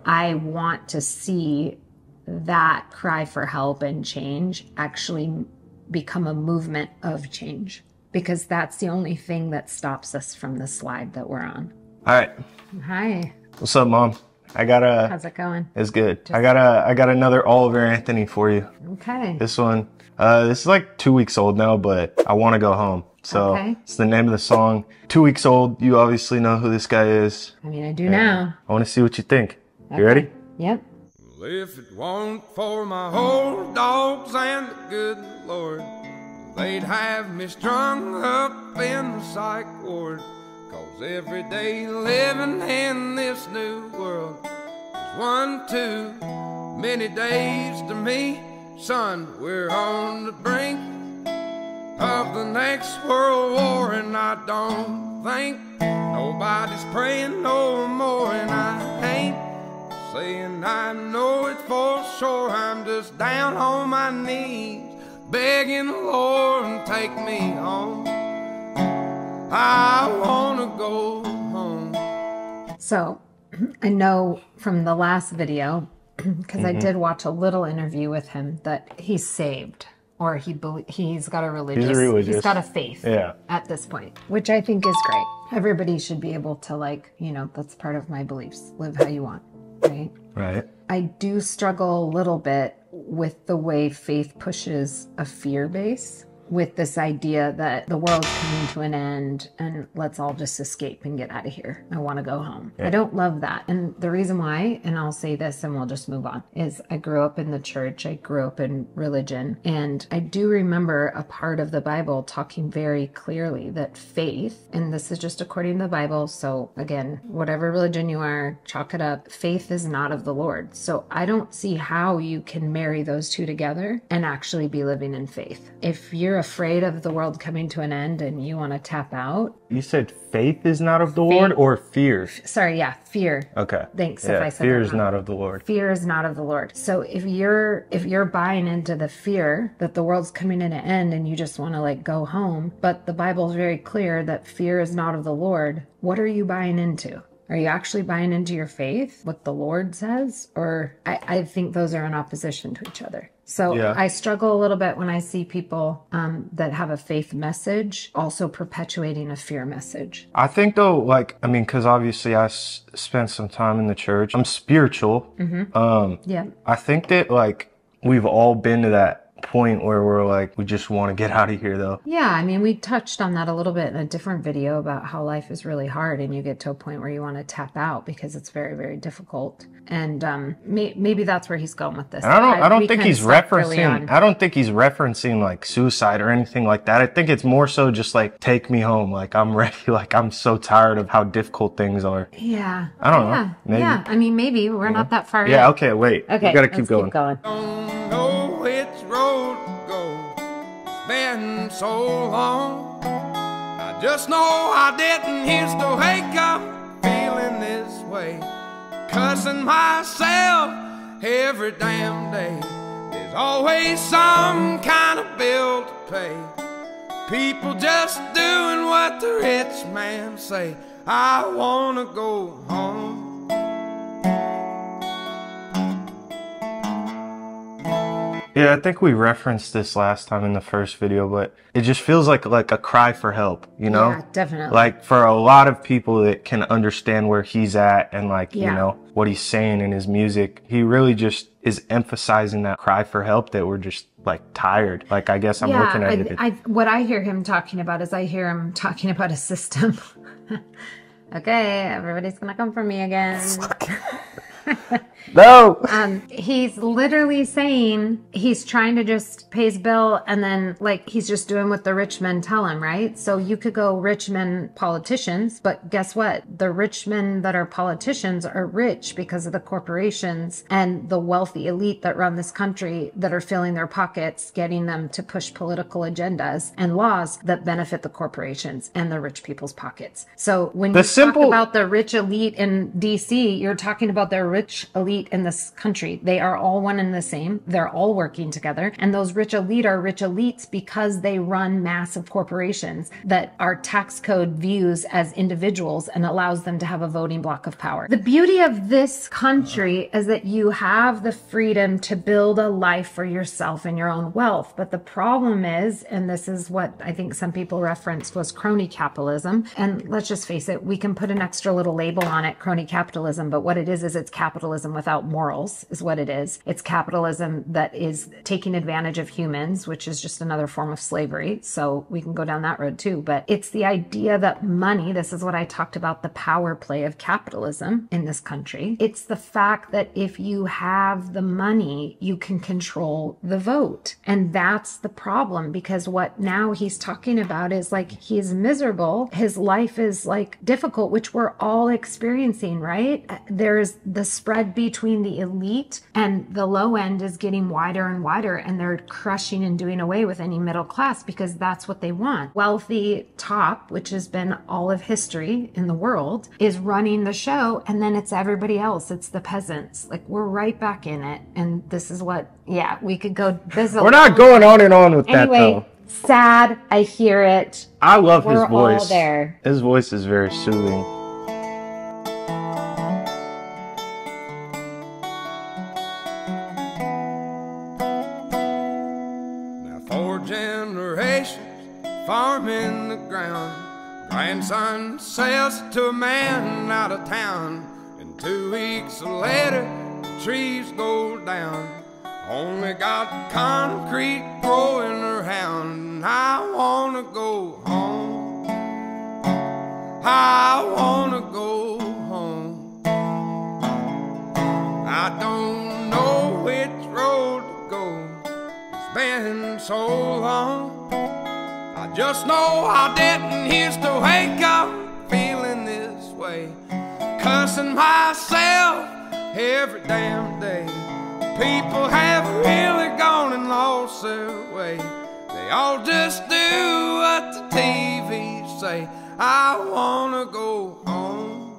I want to see that cry for help and change actually become a movement of change, because that's the only thing that stops us from the slide that we're on. All right. Hi. What's up, Mom? How's it going? It's good. I got another Oliver Anthony for you. Okay. This one, this is like 2 weeks old now, but I want to go home. So It's the name of the song. 2 weeks old. You obviously know who this guy is. I mean, I do now. I want to see what you think. Okay. You ready? Yep. Well, if it weren't for my old dogs and the good Lord, they'd have me strung up in the psych ward. 'Cause every day living in this new world is one too many days to me. Son, we're on the brink of the next world war, and I don't think nobody's praying no more. And I ain't saying I know it for sure. I'm just down on my knees begging the Lord to take me home. I wanna go home. So I know from the last video, because I did watch a little interview with him, that he's saved, or he's got a religious, he's got a faith at this point, which I think is great. Everybody should be able to, like, you know, that's part of my beliefs. Live how you want, right? Right. I do struggle a little bit with the way faith pushes a fear base, with this idea that the world's coming to an end and let's all just escape and get out of here. I want to go home. I don't love that. And the reason why, and I'll say this and we'll just move on, is I grew up in the church. I grew up in religion. And I do remember a part of the Bible talking very clearly that faith, and this is just according to the Bible, so again, whatever religion you are, chalk it up, faith is not of the Lord. So I don't see how you can marry those two together and actually be living in faith. If you're afraid of the world coming to an end and you want to tap out. You said faith is not of the Lord, or fear? Sorry, yeah, fear. Okay. Thanks if I said fear that is wrong. not of the Lord. Fear is not of the Lord. So if you're buying into the fear that the world's coming to an end and you just want to like go home, but the Bible's very clear that fear is not of the Lord, what are you buying into? Are you actually buying into your faith, what the Lord says? Or I think those are in opposition to each other. So I struggle a little bit when I see people that have a faith message also perpetuating a fear message. I think though, like, I mean, because obviously I spent some time in the church. I'm spiritual. I think that like we've all been to that point where we're like, we just want to get out of here though. Yeah, I mean, we touched on that a little bit in a different video about how life is really hard and you get to a point where you want to tap out because it's very, very difficult. And maybe that's where he's going with this. And I don't think he's referencing like suicide or anything like that. I think it's more so just like, take me home. Like, I'm ready. Like, I'm so tired of how difficult things are. Yeah. I don't know. Maybe. Yeah. I mean, maybe we're not that far Yeah. yet. Okay. Wait. Okay. We gotta keep going. Don't know which road to go. It's been so long. I just know I didn't used to wake up feeling this way, cussing myself every damn day. There's always some kind of bill to pay. People just doing what the rich man say. I wanna go home. Yeah, I think we referenced this last time in the first video, but it just feels like a cry for help, you know? Yeah, definitely. Like for a lot of people that can understand where he's at and like, you know, what he's saying in his music, he really just is emphasizing that cry for help, that we're just like tired. Like, I guess I'm looking at it. What I hear him talking about is I hear him talking about a system. Okay, everybody's gonna come for me again. No! He's literally saying he's trying to just pay his bill and then like he's just doing what the rich men tell him, right? So you could go rich men politicians, but guess what? The rich men that are politicians are rich because of the corporations and the wealthy elite that run this country that are filling their pockets, getting them to push political agendas and laws that benefit the corporations and the rich people's pockets. So when you talk about the rich elite in DC, you're talking about the rich elite elite in this country. They are all one and the same. They're all working together. And those rich elite are rich elites because they run massive corporations that our tax code views as individuals and allows them to have a voting block of power. The beauty of this country is that you have the freedom to build a life for yourself and your own wealth. But the problem is, and this is what I think some people referenced, was crony capitalism. And let's just face it, we can put an extra little label on it, crony capitalism, but what it is it's capitalism without morals is what it is. It's capitalism that is taking advantage of humans, which is just another form of slavery. So we can go down that road too. But it's the idea that money, this is what I talked about, the power play of capitalism in this country. It's the fact that if you have the money, you can control the vote. And that's the problem, because what now he's talking about is like, he is miserable. His life is like difficult, which we're all experiencing, right? There's the spread between the elite and the low end is getting wider and wider, and they're crushing and doing away with any middle class because that's what they want. Wealthy top, which has been all of history in the world, is running the show, and then it's everybody else. It's the peasants. Like, we're right back in it. And this is what, yeah, we could go. We're not going on and on with that though. Sad. I hear it. I love his voice. We're all there. His voice is very soothing. Now 4 generations farming the ground. Grandson sells it to a man out of town. And 2 weeks later, the trees go down. Only got concrete growing around. I wanna go home. I wanna go home. I don't know which road to go. It's been so long. I just know I didn't used to wake up feeling this way, cussing myself every damn day. People have really gone and lost their way. They all just do what the TV say. I wanna go home.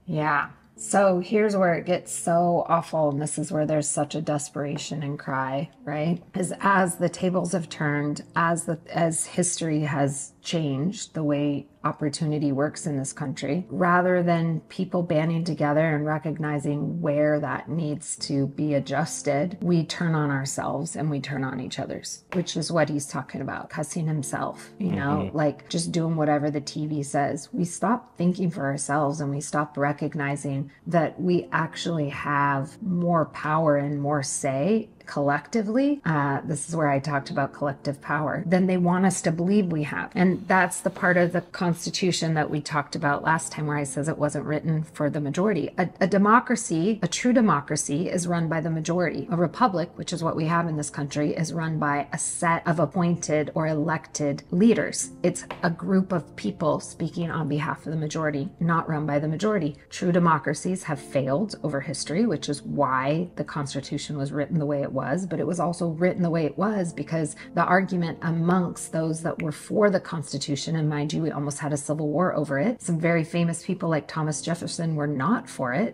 Yeah. So here's where it gets so awful, and this is where there's such a desperation and cry, right? Is as the tables have turned, as history has changed the way opportunity works in this country, rather than people banding together and recognizing where that needs to be adjusted, we turn on ourselves and we turn on each other's, which is what he's talking about, cussing himself, you know, like just doing whatever the TV says. We stop thinking for ourselves and we stop recognizing that we actually have more power and more say collectively. This is where I talked about collective power than they want us to believe we have. And that's the part of the Constitution that we talked about last time, where I says it wasn't written for the majority. A democracy, a true democracy, is run by the majority. A republic, which is what we have in this country, is run by a set of appointed or elected leaders. It's a group of people speaking on behalf of the majority, not run by the majority. True democracies have failed over history, which is why the Constitution was written the way it was, but it was also written the way it was because the argument amongst those that were for the Constitution, and mind you, we almost had a civil war over it. Some very famous people like Thomas Jefferson were not for it.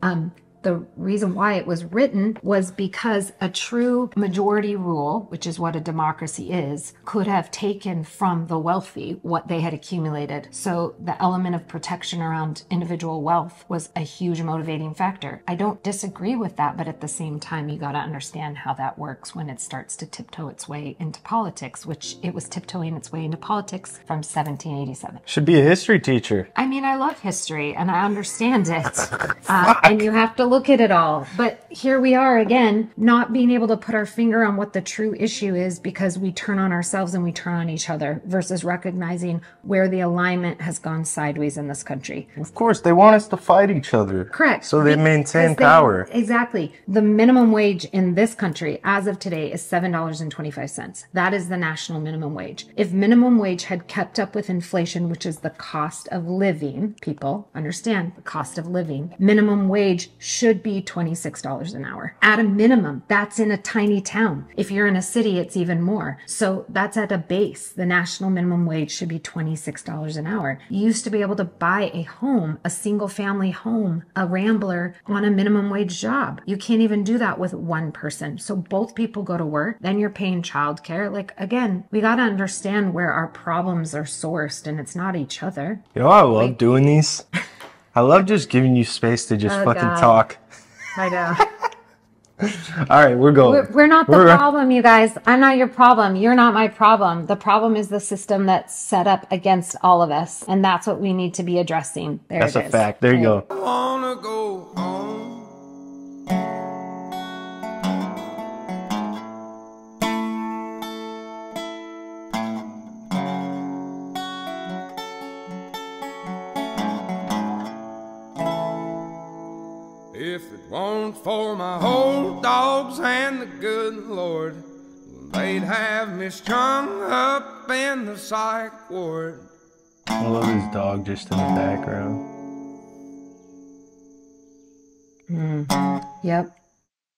The reason why it was written was because a true majority rule, which is what a democracy is, could have taken from the wealthy what they had accumulated. So the element of protection around individual wealth was a huge motivating factor. I don't disagree with that, but at the same time, you got to understand how that works when it starts to tiptoe its way into politics, which it was tiptoeing its way into politics from 1787. Should be a history teacher. I mean, I love history and I understand it. And you have to look at it all. But here we are again, not being able to put our finger on what the true issue is because we turn on ourselves and we turn on each other versus recognizing where the alignment has gone sideways in this country. Of course, they want us to fight each other. Correct. So they maintain power. Exactly. The minimum wage in this country as of today is $7.25. That is the national minimum wage. If minimum wage had kept up with inflation, which is the cost of living, people understand the cost of living, minimum wage should be $26 an hour. At a minimum, that's in a tiny town. If you're in a city, it's even more. So that's at a base. The national minimum wage should be $26 an hour. You used to be able to buy a home, a single family home, a rambler on a minimum wage job. You can't even do that with one person. So both people go to work, then you're paying childcare. Like, again, we got to understand where our problems are sourced, and it's not each other. You know, I love doing these. I love just giving you space to just talk. I know. All right, we're going. We're not the problem, you guys. I'm not your problem. You're not my problem. The problem is the system that's set up against all of us. And that's what we need to be addressing. That's a fact. There you go. I wanna go home. If it weren't for my old dogs and the good Lord, they'd have me strung up in the psych ward. I love his dog just in the background. Yep.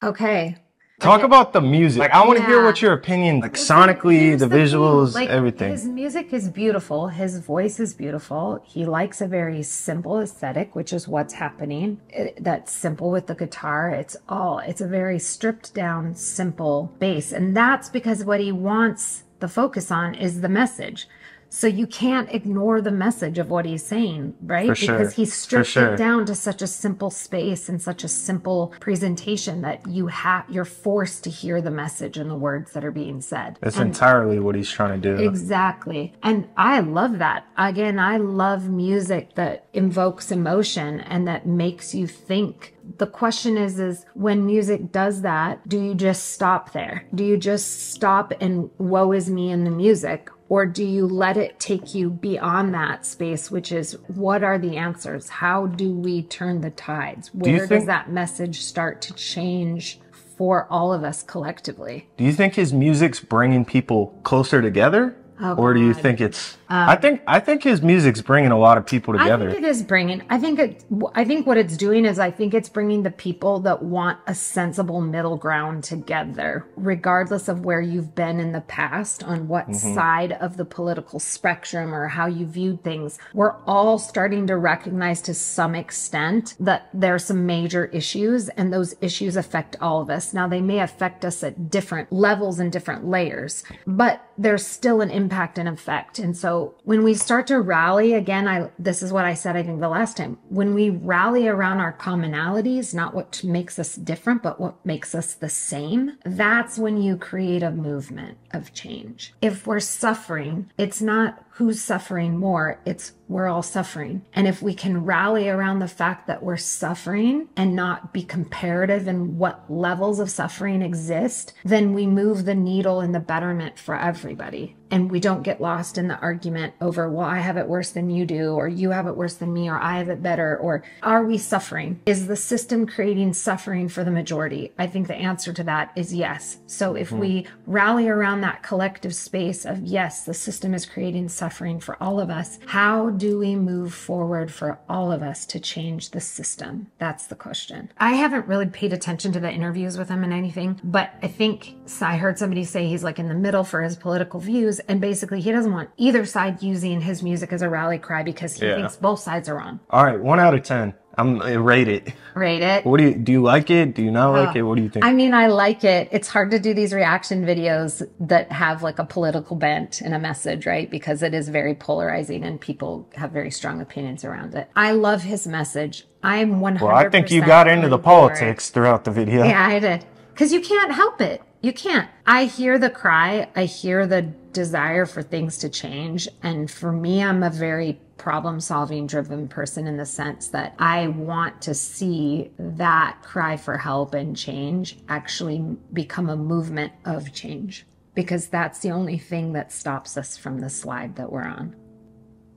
Okay. Talk about the music. Like, I want to hear what your opinion, like sonically, the visuals, like, everything. His music is beautiful. His voice is beautiful. He likes a very simple aesthetic, which is what's happening. That's simple with the guitar. It's a very stripped down, simple bass. And that's because what he wants the focus on is the message. So you can't ignore the message of what he's saying, right? For sure. Because he stripped it down to such a simple space and such a simple presentation that you're forced to hear the message and the words that are being said. That's entirely what he's trying to do. Exactly. And I love that. Again, I love music that invokes emotion and that makes you think. The question is when music does that, do you just stop there? Do you just stop and woe is me in the music? Or do you let it take you beyond that space, which is what are the answers? How do we turn the tides? Where does that message start to change for all of us collectively? Do you think his music's bringing people closer together? Or do you think it's... I think his music's bringing a lot of people together. I think it is bringing... I think what it's doing is I think it's bringing the people that want a sensible middle ground together, regardless of where you've been in the past, on what side of the political spectrum or how you viewed things. We're all starting to recognize to some extent that there are some major issues, and those issues affect all of us. Now, they may affect us at different levels and different layers, but there's still an impact and effect. And so when we start to rally, again, this is what I said, I think the last time, when we rally around our commonalities, not what makes us different, but what makes us the same, that's when you create a movement of change. If we're suffering, it's not who's suffering more, it's we're all suffering. And if we can rally around the fact that we're suffering and not be comparative in what levels of suffering exist, then we move the needle in the betterment for everybody. And we don't get lost in the argument over, well, I have it worse than you do, or you have it worse than me, or I have it better, or are we suffering? Is the system creating suffering for the majority? I think the answer to that is yes. So if we rally around that collective space of, yes, the system is creating suffering for all of us, how do we move forward for all of us to change the system? That's the question. I haven't really paid attention to the interviews with him and anything, but I heard somebody say he's like in the middle for his political views. And basically, he doesn't want either side using his music as a rally cry because he thinks both sides are wrong. All right, 1 out of 10. I'm rate it. Rate it. What do you like it? Do you not like it? What do you think? I mean, I like it. It's hard to do these reaction videos that have like a political bent and a message, right? Because it is very polarizing and people have very strong opinions around it. I love his message. I'm 100%. Well, I think you got into the politics throughout the video. Yeah, I did. Because you can't help it. You can't. I hear the cry. I hear the desire for things to change. And for me, I'm a very problem-solving driven person in the sense that I want to see that cry for help and change actually become a movement of change, because that's the only thing that stops us from the slide that we're on.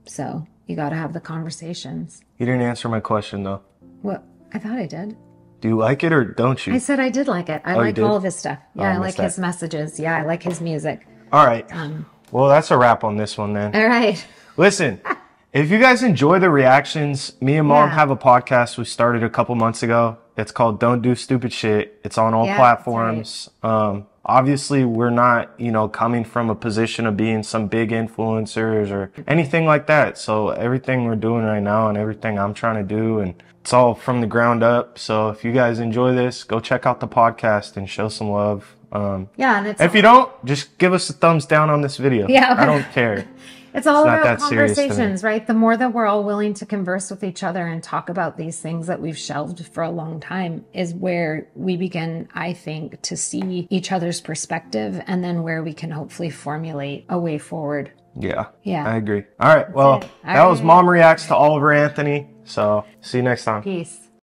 So you got to have the conversations. You didn't answer my question, though. Well, I thought I did. Do you like it or don't you? I said I did like it. I like all of his stuff. Yeah, I like his messages. Yeah, I like his music. All right. Well, that's a wrap on this one then. All right. Listen, if you guys enjoy the reactions, me and Mom have a podcast we started a couple months ago. It's called Don't Do Stupid Shit. It's on all Yeah, platforms. Obviously, we're not, you know, coming from a position of being some big influencers or anything like that. So everything we're doing right now and everything I'm trying to do, and it's all from the ground up. So if you guys enjoy this, go check out the podcast and show some love. Yeah, and if you don't, just give us a thumbs down on this video. Yeah, I don't care. It's all not about that serious to me. conversations, right? The more that we're all willing to converse with each other and talk about these things that we've shelved for a long time is where we begin, I think, to see each other's perspective, and then where we can hopefully formulate a way forward. Yeah. Yeah. I agree. All right. Well, it. that was Mom Reacts to Oliver Anthony. So see you next time. Peace.